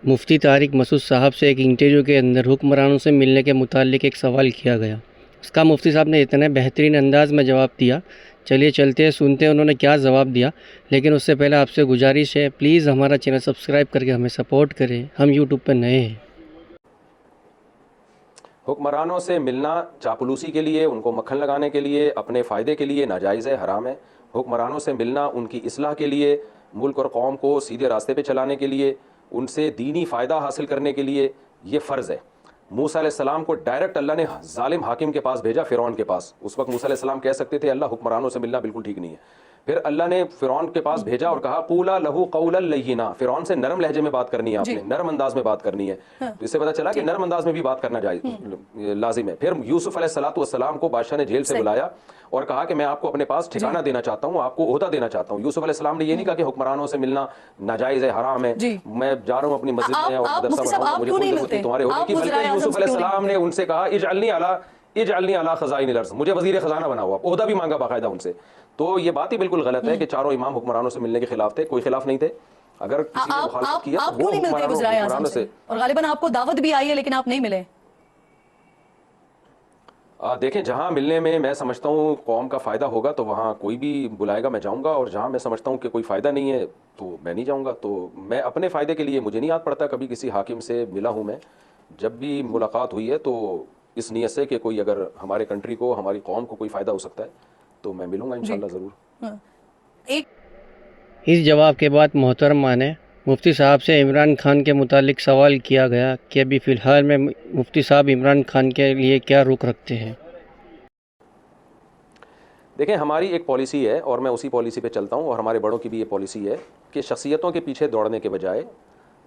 मुफ्ती तारिक मसूद साहब से एक इंटरव्यू के अंदर हुक्मरानों से मिलने के मुतालिक एक सवाल किया गया। उसका मुफ्ती साहब ने इतने बेहतरीन अंदाज में जवाब दिया। चलिए चलते हैं, सुनते हैं उन्होंने क्या जवाब दिया। लेकिन उससे पहले आपसे गुजारिश है, प्लीज़ हमारा चैनल सब्सक्राइब करके हमें सपोर्ट करें, हम यूट्यूब पर नए हैं। हुक्मरानों से मिलना चापलूसी के लिए, उनको मक्खन लगाने के लिए, अपने फ़ायदे के लिए नाजायज़ है, हराम है। हुक्मरानों से मिलना उनकी इस्लाह के लिए, मुल्क और कौम को सीधे रास्ते पे चलाने के लिए, उनसे दीनी फ़ायदा हासिल करने के लिए ये फ़र्ज़ है। मूसा अलैहिस्सलाम को डायरेक्ट अल्लाह ने जालिम हाकिम के पास भेजा, फ़िरौन के पास। उस वक्त मूसा अलैहिस्सलाम कह सकते थे अल्लाह हुक्मरानों से मिलना बिल्कुल ठीक नहीं है। फिर अल्लाह ने फ़िरौन के पास भेजा और कहा कूला लहू कौलन लय्यिना, फ़िरौन से नरम लहजे में बात करनी है, आपने नरम अंदाज में बात करनी है। तो इससे पता चला कि नरम अंदाज में भी बात करना लाजिम है। फिर यूसुफ अलैहिस्सलाम को बादशाह ने जेल से बुलाया और कहा कि मैं आपको अपने पास ठिकाना देना चाहता हूँ, आपको ओहदा देना चाहता हूँ। यूसुफ अलैहिस्सलाम ने ये नहीं कहा कि हुक्मरानों से मिलना नाजायज़ है, हराम है, मैं जा रहा हूँ अपनी मस्जिद में और मदरसा बनाऊंगा, मुझे कोई ज़रूरत नहीं तुम्हारे होने की। बल्कि यूसुफ अलैहिस्सलाम ने उनसे कहा इजअलनी अला खज़ाइनिल अर्ज़, मुझे वज़ीर ख़ज़ाना बनाओ। ओहदा भी मांगा बाकायदा उनसे। तो ये बात ही बिल्कुल गलत है कि चारों इमाम हुक्मरानों से मिलने के खिलाफ थे। कोई खिलाफ नहीं थे। अगर किसी ने मुखालफत किया आप क्यों नहीं मिलते वज़ीर आज़म से? और गालिबन आपको दावत भी आई है लेकिन आप नहीं मिले। देखें, जहां मिलने में मैं समझता हूं कौम का फ़ायदा होगा तो वहां कोई भी बुलाएगा मैं जाऊंगा, और जहां मैं समझता हूं कि कोई फ़ायदा नहीं है तो मैं नहीं जाऊंगा। तो मैं अपने फ़ायदे के लिए, मुझे नहीं याद पड़ता कभी किसी हाकिम से मिला हूं मैं। जब भी मुलाकात हुई है तो इस नीयत से कि कोई अगर हमारे कंट्री को, हमारी कौम को कोई फ़ायदा हो सकता है तो मैं मिलूंगा इंशाल्लाह ज़रूर। इस जवाब के बाद मोहतरमा ने मुफ्ती साहब से इमरान खान के मुतालिक सवाल किया गया कि अभी फ़िलहाल में मुफ्ती साहब इमरान खान के लिए क्या रुख रखते हैं। देखें, हमारी एक पॉलिसी है और मैं उसी पॉलिसी पे चलता हूँ, और हमारे बड़ों की भी ये पॉलिसी है कि शख्सियतों के पीछे दौड़ने के बजाय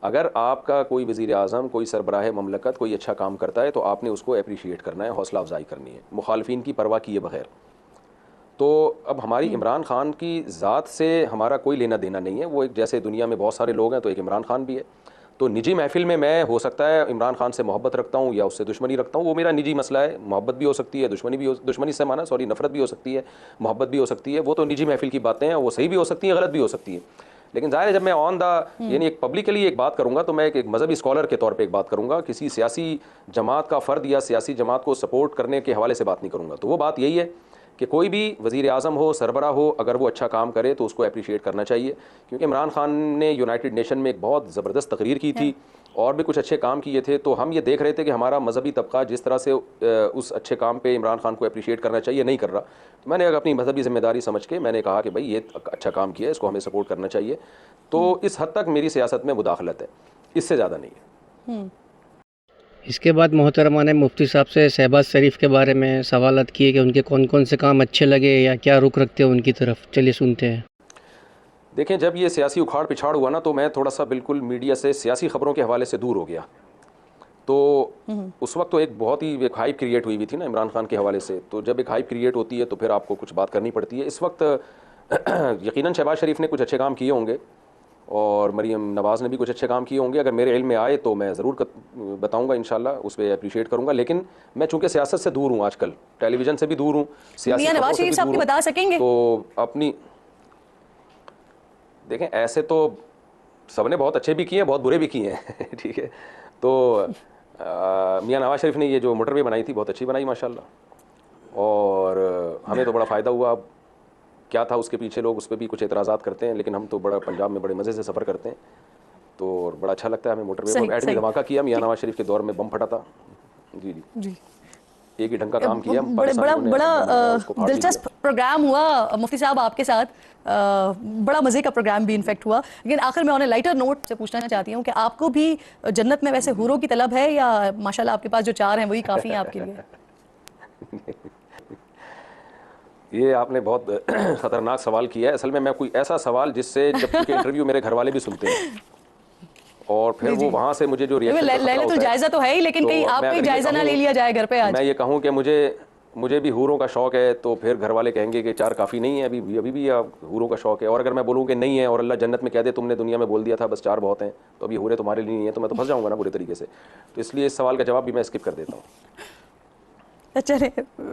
अगर आपका कोई वज़ीर आज़म, कोई सरबराह ममलकत कोई अच्छा काम करता है तो आपने उसको अप्रिशिएट करना है, हौसला अफजाई करनी है, मुखालफिन की परवाह किए बगैर। तो अब हमारी इमरान खान की ज़ात से हमारा कोई लेना देना नहीं है। वो एक, जैसे दुनिया में बहुत सारे लोग हैं तो एक इमरान खान भी है। तो निजी महफिल में मैं हो सकता है इमरान खान से मोहब्बत रखता हूँ या उससे दुश्मनी रखता हूँ, वो मेरा निजी मसला है। मोहब्बत भी हो सकती है, दुश्मनी से माना सॉरी नफ़रत भी हो सकती है, मोहब्बत भी हो सकती है। वो तो निजी महफिल की बातें हैं, वो सही भी हो सकती हैं, गलत भी हो सकती है। लेकिन ज़ाहिर है जब मैं ऑन द यानी एक पब्लिकली एक बात करूँगा तो मैं एक मज़हबी स्कॉलर के तौर पे एक बात करूँगा, किसी सियासी जमात का फ़र्द या सियासी जमात को सपोर्ट करने के हवाले से बात नहीं करूँगा। तो वो बात यही है कि कोई भी वज़ीर आज़म हो, सरबरा हो, अगर वो अच्छा काम करे तो उसको अप्रिशिएट करना चाहिए। क्योंकि इमरान खान ने यूनाइटेड नेशन में एक बहुत ज़बरदस्त तकरीर की थी और भी कुछ अच्छे काम किए थे। तो हम ये देख रहे थे कि हमारा मजहबी तबका जिस तरह से उस अच्छे काम पे इमरान खान को अप्रिशिएट करना चाहिए नहीं कर रहा। तो मैंने अपनी मजहबी जिम्मेदारी समझ के मैंने कहा कि भाई ये अच्छा काम किया है, इसको हमें सपोर्ट करना चाहिए। तो इस हद तक मेरी सियासत में मुदाखलत है, इससे ज़्यादा नहीं है। इसके बाद मोहतरमा ने मुफ्ती साहब से शहबाज शरीफ के बारे में सवालत किए कि उनके कौन कौन से काम अच्छे लगे या क्या रुख रखते हैं उनकी तरफ। चलिए सुनते हैं। देखें, जब ये सियासी उखाड़ पिछाड़ हुआ ना तो मैं थोड़ा सा बिल्कुल मीडिया से, सियासी खबरों के हवाले से दूर हो गया। तो उस वक्त तो एक बहुत ही एक हाइप क्रिएट हुई थी ना इमरान खान के हवाले से। तो जब एक हाइप क्रिएट होती है तो फिर आपको कुछ बात करनी पड़ती है। इस वक्त यकीनन शहबाज शरीफ ने कुछ अच्छे काम किए होंगे और मरीम नवाज़ ने भी कुछ अच्छे काम किए होंगे। अगर मेरे इल्म में आए तो मैं ज़रूर बताऊंगा, इंशाल्लाह उस पर अप्रिशिएट करूंगा। लेकिन मैं चूंकि सियासत से दूर हूँ, आजकल टेलीविज़न से भी दूर हूँ, सियासी खबरों से भी दूर हूँ, बता सकेंगे तो अपनी देखें, ऐसे तो सबने बहुत अच्छे भी किए हैं, बहुत बुरे भी किए हैं ठीक है। तो मियां नवाज शरीफ ने ये जो मोटरवे बनाई थी बहुत अच्छी बनाई माशाल्लाह, और हमें तो बड़ा फ़ायदा हुआ। क्या था उसके पीछे, लोग उस पर भी कुछ एतराज़ात करते हैं, लेकिन हम तो बड़ा पंजाब में बड़े मज़े से सफ़र करते हैं तो बड़ा अच्छा लगता है हमें। मोटरवे एटमी धमाका किया मियां नवाज शरीफ के दौर में, बम फटा था। जी जी जी, एक ही ढंग का काम किया। बड़ा दिलचस्प प्रोग्राम हुआ मुफ्ती साहब आपके साथ, बड़ा मज़े का प्रोग्राम भी इनफेक्ट हुआ। लेकिन आखिर में ऑन लाइटर नोट से पूछना चाहती हूँ कि आपको भी जन्नत में वैसे हूरों की तलब है या माशाल्लाह आपके पास जो 4 हैं वही काफ़ी हैं आपके लिए? ये आपने बहुत ख़तरनाक सवाल किया है। असल में मैं कोई ऐसा सवाल जिससे जब क्योंकि इंटरव्यू मेरे घर वाले भी सुनते हैं और फिर वो वहाँ से मुझे जो रिएक्शन तो जायज़ा तो है ही, लेकिन कहीं आपका ही जायज़ा ना ले लिया जाए घर पे आज। मैं ये कहूँ कि मुझे भी हूरों का शौक़ है तो फिर घर वाले कहेंगे कि 4 काफ़ी नहीं है, अभी भी हूरों का शौक़ है। और अगर मैं बोलूँ कि नहीं है और अल्लाह जन्नत में कह दे तुमने दुनिया में बोल दिया था बस 4 बहुत हैं, तो अभी हूरें तुम्हारे लिए नहीं है, तो मैं तो फंस जाऊँगा ना बुरे तरीके से। तो इसलिए इस सवाल का जवाब भी मैं स्किप कर देता हूँ। चले,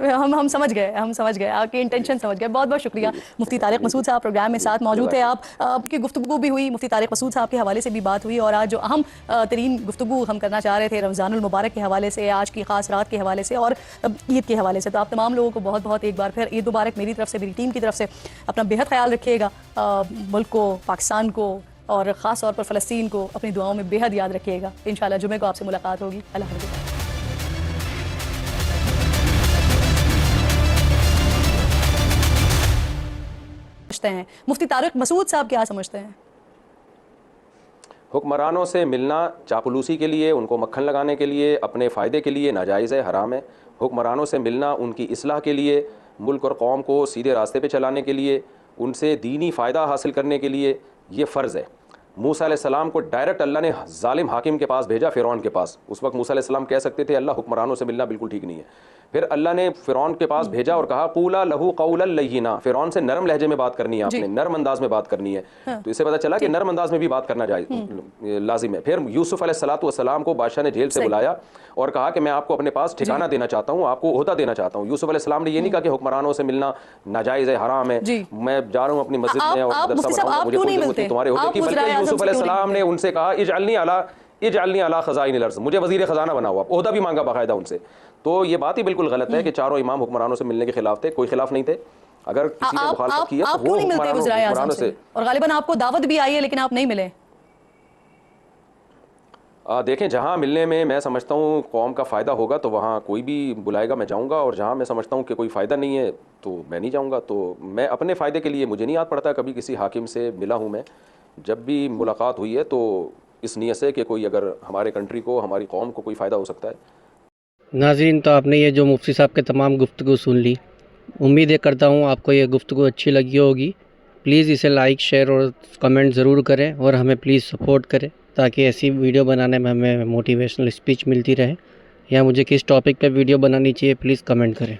हम समझ गए आपकी इंटेंशन समझ गए। बहुत बहुत शुक्रिया मुफ्ती तारिक मसूद साहब, प्रोग्राम में साथ मौजूद थे आप। आपकी गुफ्तगू भी हुई, मुफ्ती तारिक मसूद साहब के हवाले से भी बात हुई, और आज जो अहम तरीन गुफ्तगू हम करना चाह रहे थे रमज़ानुल मुबारक के हवाले से, आज की ख़ास रात के हवाले से और ईद के हवाले से। तो आप तमाम लोगों को बहुत बहुत एक बार फिर ईद मुबारक मेरी तरफ से, मेरी टीम की तरफ से। अपना बेहद ख्याल रखिएगा, मुल्क को, पाकिस्तान को और ख़ास तौर पर फ़लस्तीन को अपनी दुआओं में बेहद याद रखिएगा। इंशाअल्लाह जुमे को आपसे मुलाकात होगी। अल्लाह हाफ़िज़। हैं मुफ्ती तारिक मसूद साहब क्या समझते हैं? हुक्मरानों से मिलना चापलूसी के लिए, उनको मक्खन लगाने के लिए, अपने फ़ायदे के लिए नाजायज़ है, हराम है। हुक्मरानों से मिलना उनकी इस्लाह के लिए, मुल्क और कौम को सीधे रास्ते पे चलाने के लिए, उनसे दीनी फ़ायदा हासिल करने के लिए ये फ़र्ज़ है। मूसा अलैहिस्सलाम को डायरेक्ट अल्लाह ने जालिम हाकिम के पास भेजा, फ़िरौन के पास। उस वक्त मूसा अलैहिस्सलाम कह सकते थे अल्लाह हुक्मरानों से मिलना बिल्कुल ठीक नहीं है। फिर अल्लाह ने फ़िरौन के पास भेजा और कहा क़ूला लहू क़ौलन लय्यिना, फ़िरौन से नरम लहजे में बात करनी है आपने, नरम अंदाज में बात करनी है। तो इससे पता चला कि नरम अंदाज में भी बात करना लाजिम है। फिर यूसुफ अलैहिस्सलातु वस्सलाम को बादशाह ने जेल से बुलाया और कहा कि मैं आपको अपने पास ठिकाना देना चाहता हूँ, आपको ओहदा देना चाहता हूँ। यूसुफ अलैहिस्सलाम ने ये नहीं कहा कि हुक्मरानों से मिलना नाजायज़ है, हराम है, मैं जा रहा हूँ अपनी मस्जिद में और मुझे कोई ज़रूरत नहीं तुम्हारे ओहदे की। बल्कि यूसुफ अलैहिस्सलाम ने उनसे कहा इजअलनी अला खज़ाइनिल अर्ज़, मुझे वज़ीर ख़ज़ाना बनाओ। आप ओहदा भी मांगा बाकायदा उनसे। तो ये बात ही बिल्कुल गलत है कि चारों इमाम हुक्मरानों से मिलने के खिलाफ थे, कोई खिलाफ नहीं थे। अगर किसी ने मुखालफत किया तो वो हुक्मरानों से। और गालिबन आपको दावत भी आई है लेकिन आप नहीं मिले। देखें, जहाँ मिलने में मैं समझता हूँ कौम का फ़ायदा होगा तो वहाँ कोई भी बुलाएगा मैं जाऊँगा, और जहाँ मैं समझता हूँ कि कोई फ़ायदा नहीं है तो मैं नहीं जाऊँगा। तो मैं अपने फ़ायदे के लिए, मुझे नहीं याद पड़ता कभी किसी हाकिम से मिला हूँ मैं। जब भी मुलाकात हुई है तो इस नीयत से कि कोई अगर हमारे कंट्री को, हमारी कौम को कोई फ़ायदा हो सकता है। नाज़रीन, तो आपने ये जो मुफ्ती साहब के तमाम गुफ्तगू सुन ली। उम्मीद है करता हूँ आपको ये गुफ्तगू अच्छी लगी होगी। प्लीज़ इसे लाइक, शेयर और कमेंट ज़रूर करें और हमें प्लीज़ सपोर्ट करें ताकि ऐसी वीडियो बनाने में हमें मोटिवेशनल स्पीच मिलती रहे। या मुझे किस टॉपिक पे वीडियो बनानी चाहिए प्लीज़ कमेंट करें।